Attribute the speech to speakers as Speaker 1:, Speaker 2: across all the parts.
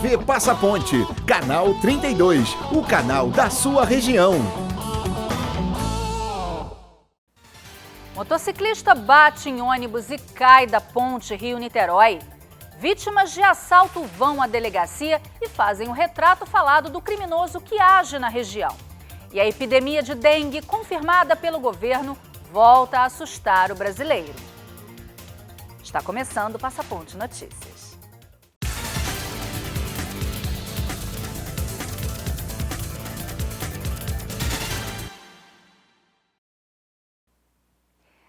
Speaker 1: TV Passa Ponte, canal 32, o canal da sua região.
Speaker 2: Motociclista bate em ônibus e cai da ponte Rio-Niterói. Vítimas de assalto vão à delegacia e fazem um retrato falado do criminoso que age na região. E a epidemia de dengue, confirmada pelo governo, volta a assustar o brasileiro. Está começando o Passa Ponte Notícias.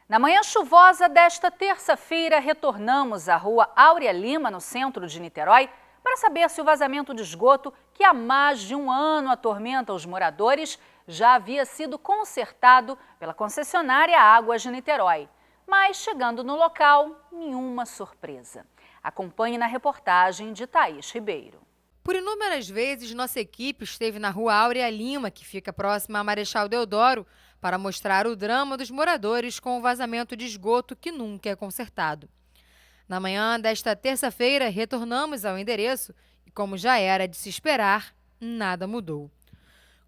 Speaker 2: Na manhã chuvosa desta terça-feira, retornamos à rua Áurea Lima, no centro de Niterói, para saber se o vazamento de esgoto, que há mais de um ano atormenta os moradores, já havia sido consertado pela concessionária Águas de Niterói. Mas, chegando no local, nenhuma surpresa. Acompanhe na reportagem de Thaís Ribeiro.
Speaker 3: Por inúmeras vezes, nossa equipe esteve na rua Áurea Lima, que fica próxima a Marechal Deodoro, para mostrar o drama dos moradores com o vazamento de esgoto que nunca é consertado. Na manhã desta terça-feira, retornamos ao endereço e, como já era de se esperar, nada mudou.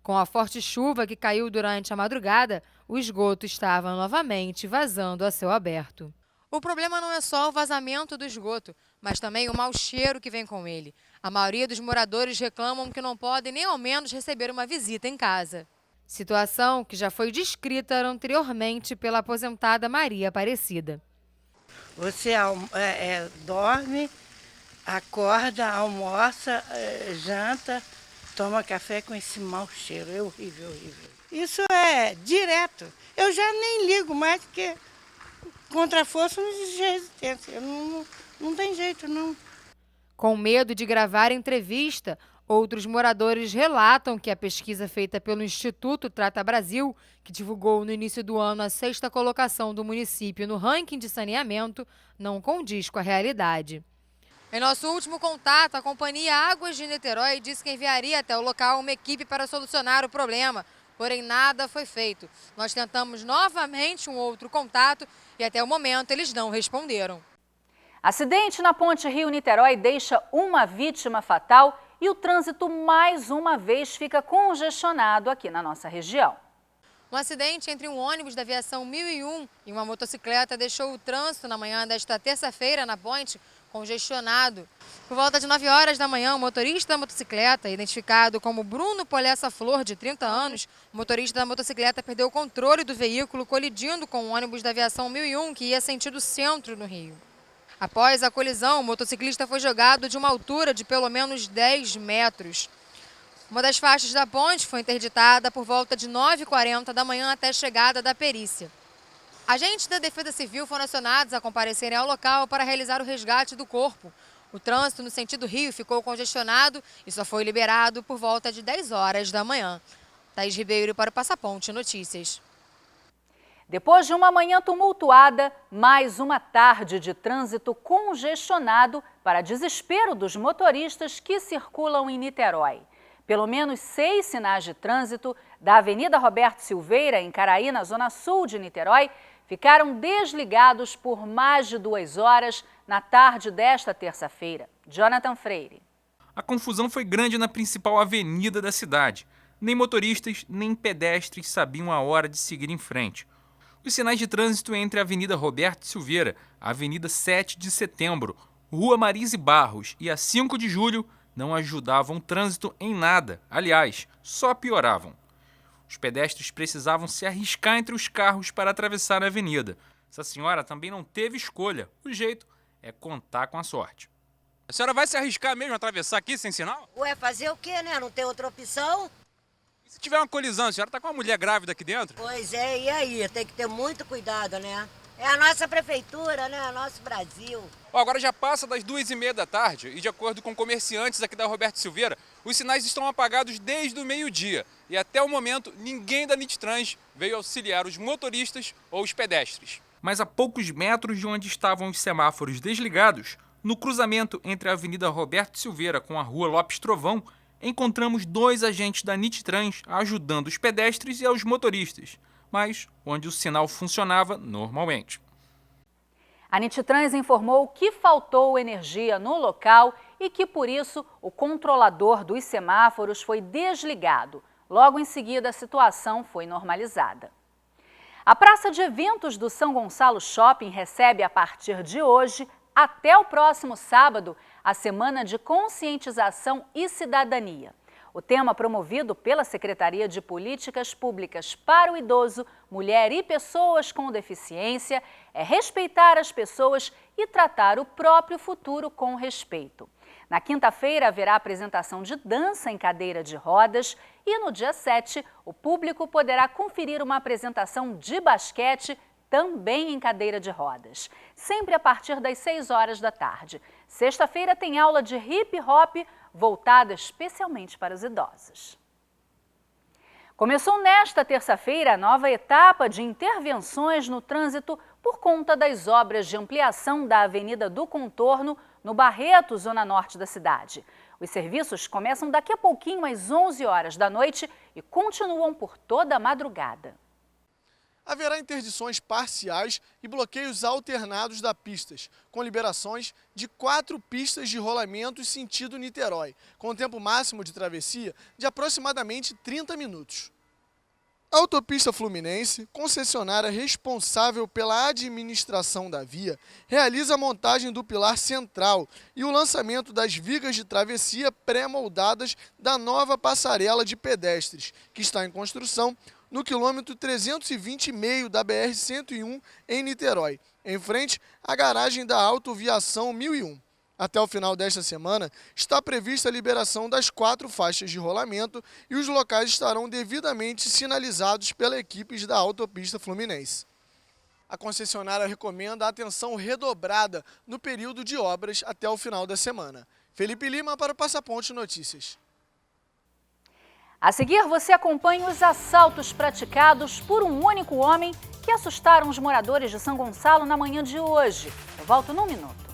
Speaker 3: Com a forte chuva que caiu durante a madrugada, o esgoto estava novamente vazando a céu aberto. O problema não é só o vazamento do esgoto, mas também o mau cheiro que vem com ele. A maioria dos moradores reclamam que não podem nem ao menos receber uma visita em casa. Situação que já foi descrita anteriormente pela aposentada Maria Aparecida.
Speaker 4: Você dorme, acorda, almoça, janta, toma café com esse mau cheiro. É horrível, horrível. Isso é direto. Eu já nem ligo mais, porque contra a força não existe resistência. Não tem jeito, não.
Speaker 3: Com medo de gravar entrevista, outros moradores relatam que a pesquisa feita pelo Instituto Trata Brasil, que divulgou no início do ano a 6ª colocação do município no ranking de saneamento, não condiz com a realidade. Em nosso último contato, a companhia Águas de Niterói disse que enviaria até o local uma equipe para solucionar o problema, porém nada foi feito. Nós tentamos novamente um outro contato e até o momento eles não responderam.
Speaker 2: Acidente na ponte Rio-Niterói deixa uma vítima fatal e o trânsito mais uma vez fica congestionado aqui na nossa região.
Speaker 3: Um acidente entre um ônibus da aviação 1001 e uma motocicleta deixou o trânsito na manhã desta terça-feira na ponte congestionado. Por volta de 9 horas da manhã, o motorista da motocicleta, identificado como Bruno Polessa Flor, de 30 anos, o motorista da motocicleta perdeu o controle do veículo, colidindo com o ônibus da aviação 1001 que ia sentido centro no Rio. Após a colisão, o motociclista foi jogado de uma altura de pelo menos 10 metros. Uma das faixas da ponte foi interditada por volta de 9h40 da manhã até a chegada da perícia. Agentes da Defesa Civil foram acionados a comparecerem ao local para realizar o resgate do corpo. O trânsito no sentido Rio ficou congestionado e só foi liberado por volta de 10 horas da manhã. Thaís Ribeiro para o Passa Ponte Notícias.
Speaker 2: Depois de uma manhã tumultuada, mais uma tarde de trânsito congestionado para desespero dos motoristas que circulam em Niterói. Pelo menos 6 sinais de trânsito da Avenida Roberto Silveira, em Caraí, na zona sul de Niterói, ficaram desligados por mais de 2 horas na tarde desta terça-feira. Jonathan Freire.
Speaker 5: A confusão foi grande na principal avenida da cidade. Nem motoristas, nem pedestres sabiam a hora de seguir em frente. Os sinais de trânsito entre a Avenida Roberto Silveira, a Avenida 7 de Setembro, Rua Marise Barros e a 5 de Julho não ajudavam o trânsito em nada. Aliás, só pioravam. Os pedestres precisavam se arriscar entre os carros para atravessar a avenida. Essa senhora também não teve escolha. O jeito é contar com a sorte. A senhora vai se arriscar mesmo a atravessar aqui sem sinal?
Speaker 6: Ué, fazer o quê, né? Não tem outra opção?
Speaker 5: E se tiver uma colisão, a senhora está com uma mulher grávida aqui dentro?
Speaker 6: Pois é, e aí? Tem que ter muito cuidado, né? É a nossa prefeitura, né? É o nosso Brasil.
Speaker 5: Agora já passa das 2h30 da tarde e, de acordo com comerciantes aqui da Roberto Silveira, os sinais estão apagados desde o meio-dia. E até o momento, ninguém da Nititrans veio auxiliar os motoristas ou os pedestres. Mas a poucos metros de onde estavam os semáforos desligados, no cruzamento entre a Avenida Roberto Silveira com a Rua Lopes Trovão, encontramos 2 agentes da Nititrans ajudando os pedestres e aos motoristas, mas onde o sinal funcionava normalmente.
Speaker 2: A Nititrans informou que faltou energia no local e que, por isso, o controlador dos semáforos foi desligado. Logo em seguida, a situação foi normalizada. A Praça de Eventos do São Gonçalo Shopping recebe, a partir de hoje, até o próximo sábado, a Semana de Conscientização e Cidadania. O tema promovido pela Secretaria de Políticas Públicas para o Idoso, Mulher e Pessoas com Deficiência é respeitar as pessoas e tratar o próprio futuro com respeito. Na quinta-feira haverá apresentação de dança em cadeira de rodas e no dia 7 o público poderá conferir uma apresentação de basquete também em cadeira de rodas, sempre a partir das 6 horas da tarde. Sexta-feira tem aula de hip hop voltada especialmente para os idosos. Começou nesta terça-feira a nova etapa de intervenções no trânsito por conta das obras de ampliação da Avenida do Contorno, no Barreto, zona norte da cidade. Os serviços começam daqui a pouquinho às 11 horas da noite e continuam por toda a madrugada.
Speaker 7: Haverá interdições parciais e bloqueios alternados das pistas, com liberações de 4 pistas de rolamento sentido Niterói, com tempo máximo de travessia de aproximadamente 30 minutos. A Autopista Fluminense, concessionária responsável pela administração da via, realiza a montagem do pilar central e o lançamento das vigas de travessia pré-moldadas da nova passarela de pedestres, que está em construção no quilômetro 320,5 da BR-101 em Niterói, em frente à garagem da Autoviação 1001. Até o final desta semana, está prevista a liberação das 4 faixas de rolamento e os locais estarão devidamente sinalizados pela equipe da Autopista Fluminense. A concessionária recomenda a atenção redobrada no período de obras até o final da semana. Felipe Lima para o Passaponte Notícias.
Speaker 2: A seguir, você acompanha os assaltos praticados por um único homem que assustaram os moradores de São Gonçalo na manhã de hoje. Eu volto num minuto.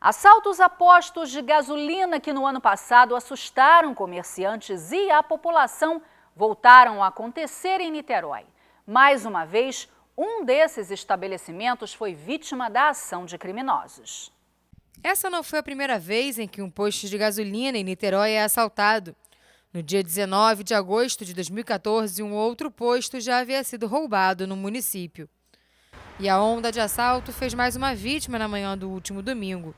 Speaker 2: Assaltos a postos de gasolina que no ano passado assustaram comerciantes e a população voltaram a acontecer em Niterói. Mais uma vez, um desses estabelecimentos foi vítima da ação de criminosos.
Speaker 3: Essa não foi a primeira vez em que um posto de gasolina em Niterói é assaltado. No dia 19 de agosto de 2014, um outro posto já havia sido roubado no município. E a onda de assalto fez mais uma vítima na manhã do último domingo.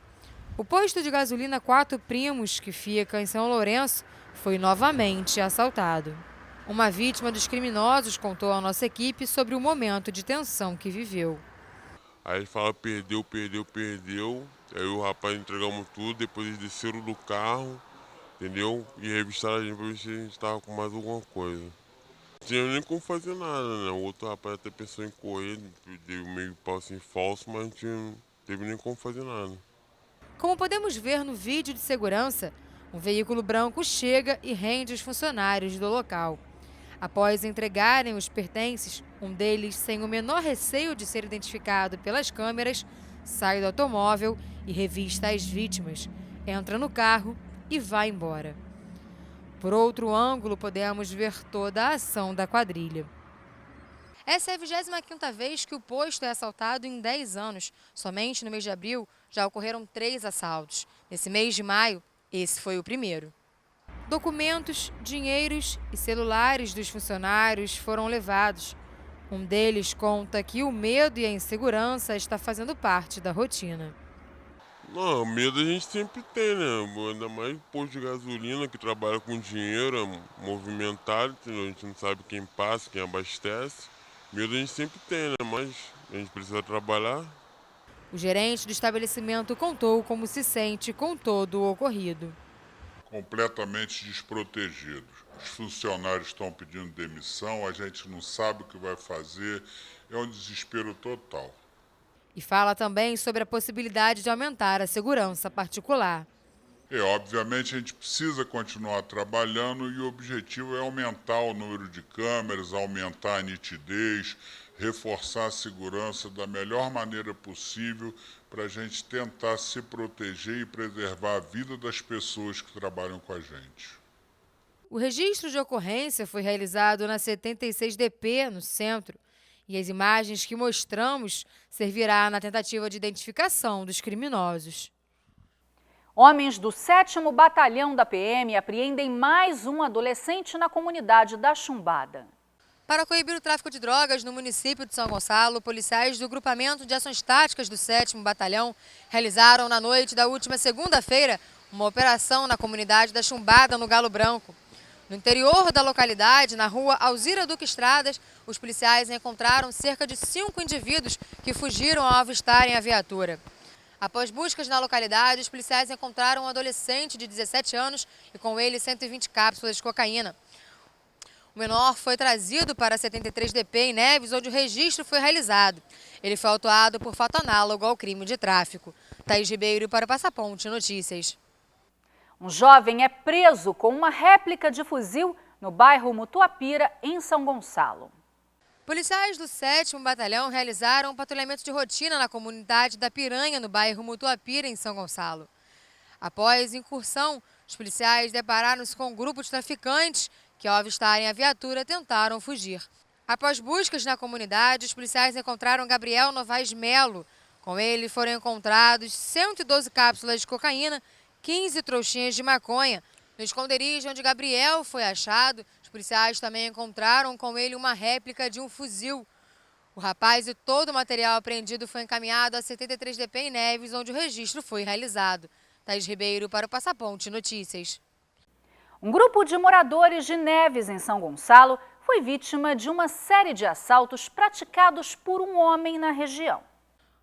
Speaker 3: O posto de gasolina Quatro Primos, que fica em São Lourenço, foi novamente assaltado. Uma vítima dos criminosos contou à nossa equipe sobre o momento de tensão que viveu.
Speaker 8: Aí ele fala perdeu. Aí o rapaz entregamos tudo, depois eles desceram do carro, entendeu? E revistaram a gente para ver se a gente estava com mais alguma coisa. Não tinha nem como fazer nada, né? O outro rapaz até pensou em correr, deu meio pau assim falso, mas não teve nem como fazer nada.
Speaker 3: Como podemos ver no vídeo de segurança, um veículo branco chega e rende os funcionários do local. Após entregarem os pertences, um deles, sem o menor receio de ser identificado pelas câmeras, sai do automóvel e revista as vítimas, entra no carro e vai embora. Por outro ângulo, podemos ver toda a ação da quadrilha. Essa é a 25ª vez que o posto é assaltado em 10 anos. Somente no mês de abril já ocorreram 3 assaltos. Nesse mês de maio, esse foi o primeiro. Documentos, dinheiros e celulares dos funcionários foram levados. Um deles conta que o medo e a insegurança está fazendo parte da rotina.
Speaker 8: Não, medo a gente sempre tem, né? Ainda mais posto de gasolina que trabalha com dinheiro, é movimentado, entendeu? A gente não sabe quem passa, quem abastece. Medo a gente sempre tem, né? Mas a gente precisa trabalhar.
Speaker 3: O gerente do estabelecimento contou como se sente com todo o ocorrido.
Speaker 9: Completamente desprotegidos. Os funcionários estão pedindo demissão, a gente não sabe o que vai fazer, é um desespero total.
Speaker 3: E fala também sobre a possibilidade de aumentar a segurança particular.
Speaker 9: Obviamente a gente precisa continuar trabalhando e o objetivo é aumentar o número de câmeras, aumentar a nitidez, reforçar a segurança da melhor maneira possível para a gente tentar se proteger e preservar a vida das pessoas que trabalham com a gente.
Speaker 3: O registro de ocorrência foi realizado na 76DP, no centro, e as imagens que mostramos servirá na tentativa de identificação dos criminosos.
Speaker 2: Homens do 7º Batalhão da PM apreendem mais um adolescente na comunidade da Chumbada.
Speaker 3: Para coibir o tráfico de drogas no município de São Gonçalo, policiais do Grupamento de Ações Táticas do 7º Batalhão realizaram na noite da última segunda-feira uma operação na comunidade da Chumbada, no Galo Branco. No interior da localidade, na rua Alzira Duque Estradas, os policiais encontraram cerca de 5 indivíduos que fugiram ao avistarem a viatura. Após buscas na localidade, os policiais encontraram um adolescente de 17 anos e com ele 120 cápsulas de cocaína. O menor foi trazido para a 73DP em Neves, onde o registro foi realizado. Ele foi autuado por fato análogo ao crime de tráfico. Thaís Ribeiro para o Passaponte Notícias.
Speaker 2: Um jovem é preso com uma réplica de fuzil no bairro Mutuapira, em São Gonçalo.
Speaker 3: Policiais do 7º Batalhão realizaram um patrulhamento de rotina na comunidade da Piranha, no bairro Mutuapira, em São Gonçalo. Após incursão, os policiais depararam-se com um grupo de traficantes que, ao avistarem a viatura, tentaram fugir. Após buscas na comunidade, os policiais encontraram Gabriel Novaes Melo. Com ele foram encontrados 112 cápsulas de cocaína, 15 trouxinhas de maconha. No esconderijo onde Gabriel foi achado, os policiais também encontraram com ele uma réplica de um fuzil. O rapaz e todo o material apreendido foi encaminhado à 73DP em Neves, onde o registro foi realizado. Thaís Ribeiro para o Passaponte Notícias.
Speaker 2: Um grupo de moradores de Neves, em São Gonçalo, foi vítima de uma série de assaltos praticados por um homem na região.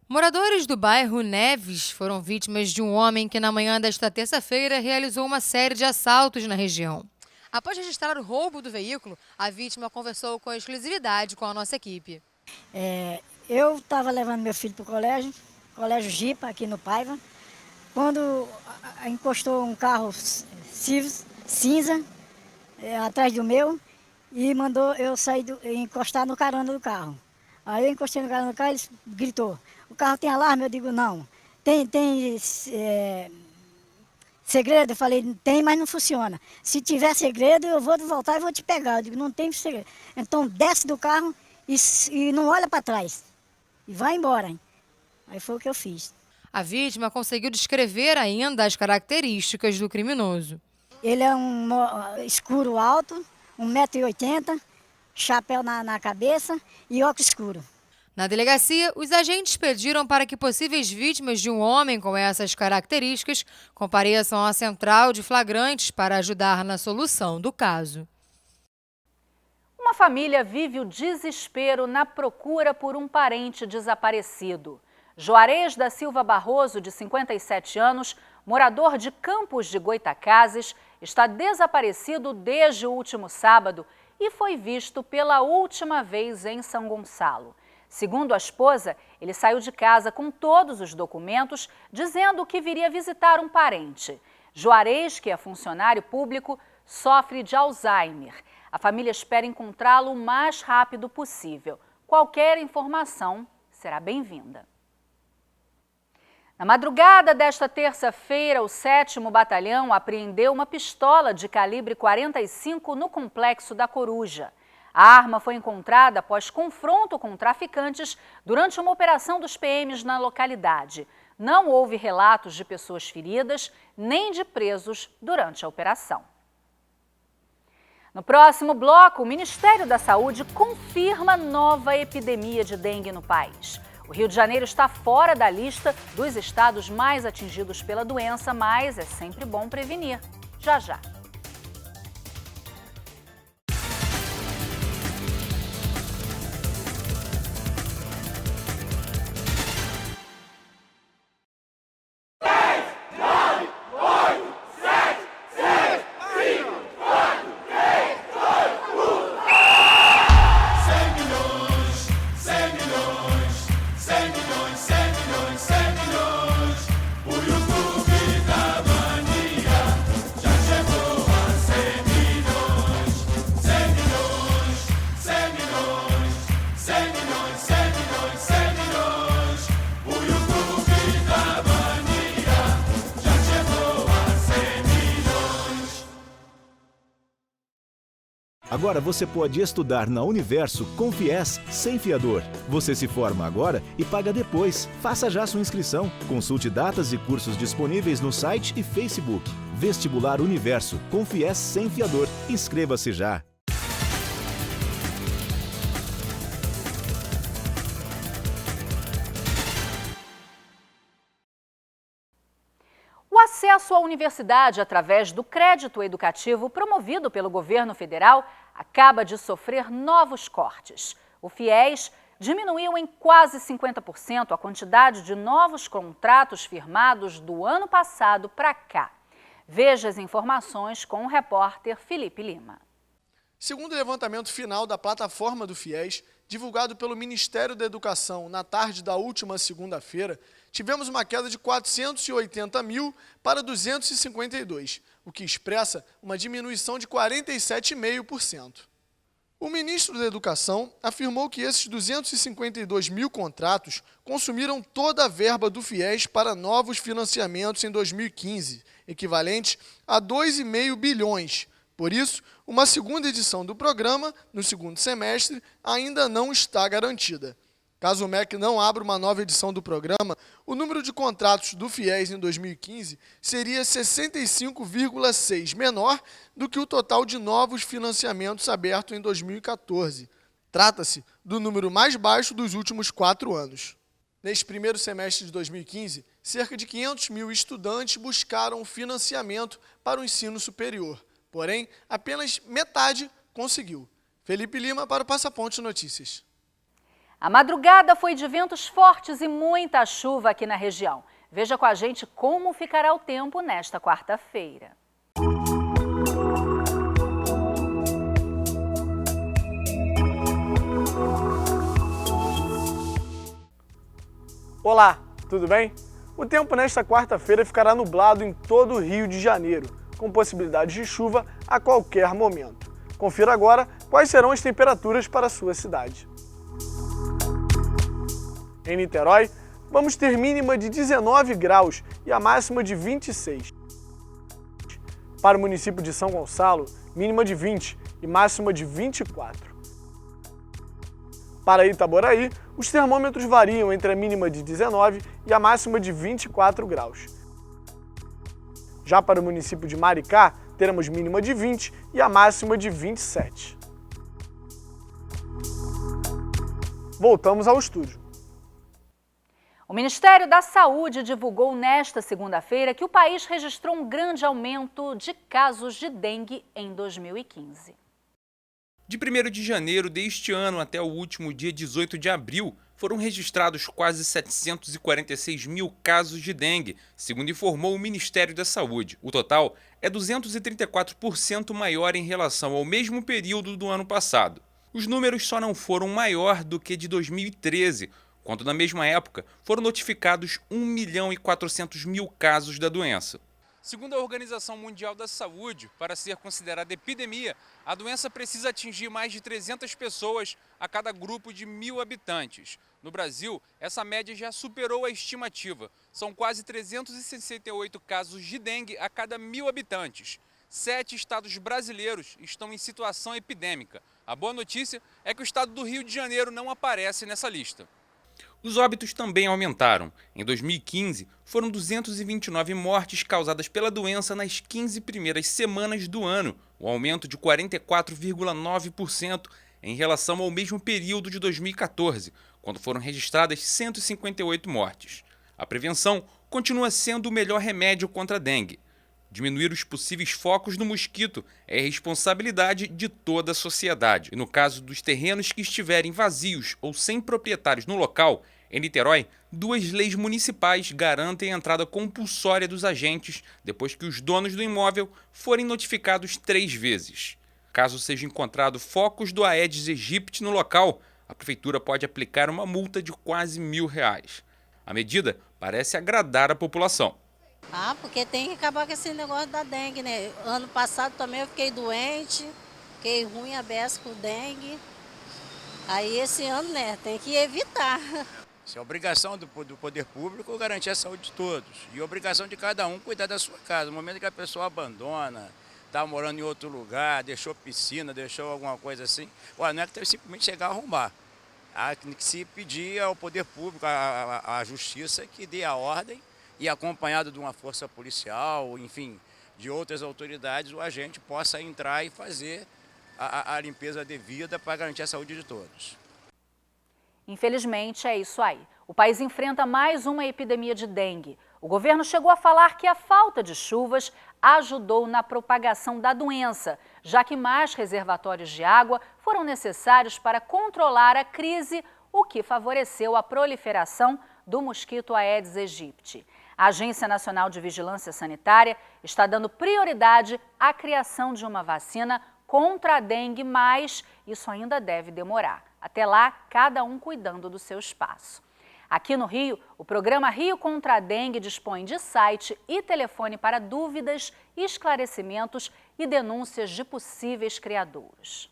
Speaker 3: Moradores do bairro Neves foram vítimas de um homem que, na manhã desta terça-feira, realizou uma série de assaltos na região. Após registrar o roubo do veículo, a vítima conversou com exclusividade com a nossa equipe.
Speaker 10: Eu estava levando meu filho para o colégio Gipa, aqui no Paiva, quando encostou um carro cinza atrás do meu e mandou eu encostar no carona do carro. Aí eu encostei no carona do carro e ele gritou: "O carro tem alarme?" Eu digo: "Não." Tem segredo? Eu falei: "Tem, mas não funciona. Se tiver segredo, eu vou voltar e vou te pegar." Eu digo: "Não tem segredo." Então desce do carro e não olha para trás. E vai embora. Aí foi o que eu fiz.
Speaker 3: A vítima conseguiu descrever ainda as características do criminoso.
Speaker 10: Ele é um escuro alto, 1,80 m, chapéu na cabeça e óculos escuro.
Speaker 3: Na delegacia, os agentes pediram para que possíveis vítimas de um homem com essas características compareçam à central de flagrantes para ajudar na solução do caso.
Speaker 2: Uma família vive o desespero na procura por um parente desaparecido. Juarez da Silva Barroso, de 57 anos, morador de Campos de Goitacazes, está desaparecido desde o último sábado e foi visto pela última vez em São Gonçalo. Segundo a esposa, ele saiu de casa com todos os documentos, dizendo que viria visitar um parente. Juarez, que é funcionário público, sofre de Alzheimer. A família espera encontrá-lo o mais rápido possível. Qualquer informação será bem-vinda. Na madrugada desta terça-feira, o 7º Batalhão apreendeu uma pistola de calibre 45 no Complexo da Coruja. A arma foi encontrada após confronto com traficantes durante uma operação dos PMs na localidade. Não houve relatos de pessoas feridas nem de presos durante a operação. No próximo bloco, o Ministério da Saúde confirma nova epidemia de dengue no país. O Rio de Janeiro está fora da lista dos estados mais atingidos pela doença, mas é sempre bom prevenir. Já, já.
Speaker 1: Agora você pode estudar na Universo com FIES sem fiador. Você se forma agora e paga depois. Faça já sua inscrição. Consulte datas e cursos disponíveis no site e Facebook. Vestibular Universo com FIES sem fiador. Inscreva-se já.
Speaker 2: O acesso à universidade através do crédito educativo promovido pelo governo federal acaba de sofrer novos cortes. O FIES diminuiu em quase 50% a quantidade de novos contratos firmados do ano passado para cá. Veja as informações com o repórter Felipe Lima.
Speaker 7: Segundo o levantamento final da plataforma do FIES, divulgado pelo Ministério da Educação na tarde da última segunda-feira, tivemos uma queda de 480 mil para 252, o que expressa uma diminuição de 47,5%. O ministro da Educação afirmou que esses 252 mil contratos consumiram toda a verba do FIES para novos financiamentos em 2015, equivalente a 2,5 bilhões. Por isso, uma segunda edição do programa, no segundo semestre, ainda não está garantida. Caso o MEC não abra uma nova edição do programa, o número de contratos do FIES em 2015 seria 65,6 menor do que o total de novos financiamentos abertos em 2014. Trata-se do número mais baixo dos últimos 4 anos. Neste primeiro semestre de 2015, cerca de 500 mil estudantes buscaram financiamento para o ensino superior. Porém, apenas metade conseguiu. Felipe Lima para o Passaponte Notícias.
Speaker 2: A madrugada foi de ventos fortes e muita chuva aqui na região. Veja com a gente como ficará o tempo nesta quarta-feira.
Speaker 7: Olá, tudo bem? O tempo nesta quarta-feira ficará nublado em todo o Rio de Janeiro, com possibilidade de chuva a qualquer momento. Confira agora quais serão as temperaturas para a sua cidade. Em Niterói, vamos ter mínima de 19 graus e a máxima de 26. Para o município de São Gonçalo, mínima de 20 e máxima de 24. Para Itaboraí, os termômetros variam entre a mínima de 19 e a máxima de 24 graus. Já para o município de Maricá, teremos mínima de 20 e a máxima de 27. Voltamos ao estúdio.
Speaker 2: O Ministério da Saúde divulgou nesta segunda-feira que o país registrou um grande aumento de casos de dengue em 2015.
Speaker 5: De 1º de janeiro deste ano até o último dia 18 de abril, foram registrados quase 746 mil casos de dengue, segundo informou o Ministério da Saúde. O total é 234% maior em relação ao mesmo período do ano passado. Os números só não foram maior do que de 2013, quando na mesma época foram notificados 1.400.000 casos da doença. Segundo a Organização Mundial da Saúde, para ser considerada epidemia, a doença precisa atingir mais de 300 pessoas a cada grupo de 1.000 habitantes. No Brasil, essa média já superou a estimativa. São quase 368 casos de dengue a cada 1.000 habitantes. 7 estados brasileiros estão em situação epidêmica. A boa notícia é que o estado do Rio de Janeiro não aparece nessa lista. Os óbitos também aumentaram. Em 2015, foram 229 mortes causadas pela doença nas 15 primeiras semanas do ano, um aumento de 44,9% em relação ao mesmo período de 2014, quando foram registradas 158 mortes. A prevenção continua sendo o melhor remédio contra a dengue. Diminuir os possíveis focos do mosquito é responsabilidade de toda a sociedade. E no caso dos terrenos que estiverem vazios ou sem proprietários no local, em Niterói, 2 leis municipais garantem a entrada compulsória dos agentes depois que os donos do imóvel forem notificados 3 vezes. Caso seja encontrado focos do Aedes aegypti no local, a prefeitura pode aplicar uma multa de quase R$1.000. A medida parece agradar a população.
Speaker 11: Porque tem que acabar com esse negócio da dengue, né? Ano passado também eu fiquei doente, fiquei ruim a beça com dengue. Aí esse ano, né, tem que evitar.
Speaker 12: Isso é obrigação do poder público garantir a saúde de todos. E obrigação de cada um cuidar da sua casa. No momento que a pessoa abandona, está morando em outro lugar, deixou piscina, deixou alguma coisa assim, não é que tem que simplesmente chegar a arrumar. Há que se pedir ao poder público, à justiça, que dê a ordem e, acompanhado de uma força policial, enfim, de outras autoridades, o agente possa entrar e fazer a limpeza devida para garantir a saúde de todos.
Speaker 2: Infelizmente, é isso aí. O país enfrenta mais uma epidemia de dengue. O governo chegou a falar que a falta de chuvas ajudou na propagação da doença, já que mais reservatórios de água foram necessários para controlar a crise, o que favoreceu a proliferação do mosquito Aedes aegypti. A Agência Nacional de Vigilância Sanitária está dando prioridade à criação de uma vacina contra a dengue, mas isso ainda deve demorar. Até lá, cada um cuidando do seu espaço. Aqui no Rio, o programa Rio contra a Dengue dispõe de site e telefone para dúvidas, esclarecimentos e denúncias de possíveis criadouros.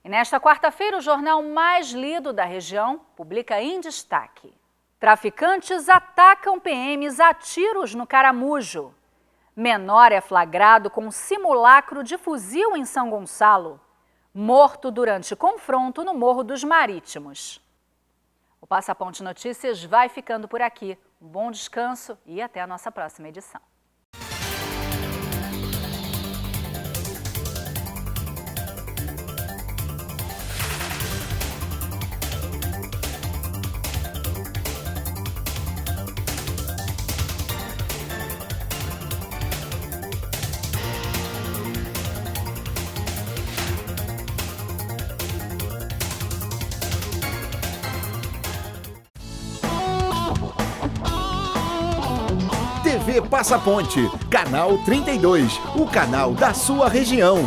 Speaker 2: E nesta quarta-feira, o jornal mais lido da região publica em destaque: traficantes atacam PMs a tiros no Caramujo. Menor é flagrado com simulacro de fuzil em São Gonçalo. Morto durante confronto no Morro dos Marítimos. O Passaponte Notícias vai ficando por aqui. Um bom descanso e até a nossa próxima edição.
Speaker 1: TV Passaponte, canal 32, o canal da sua região.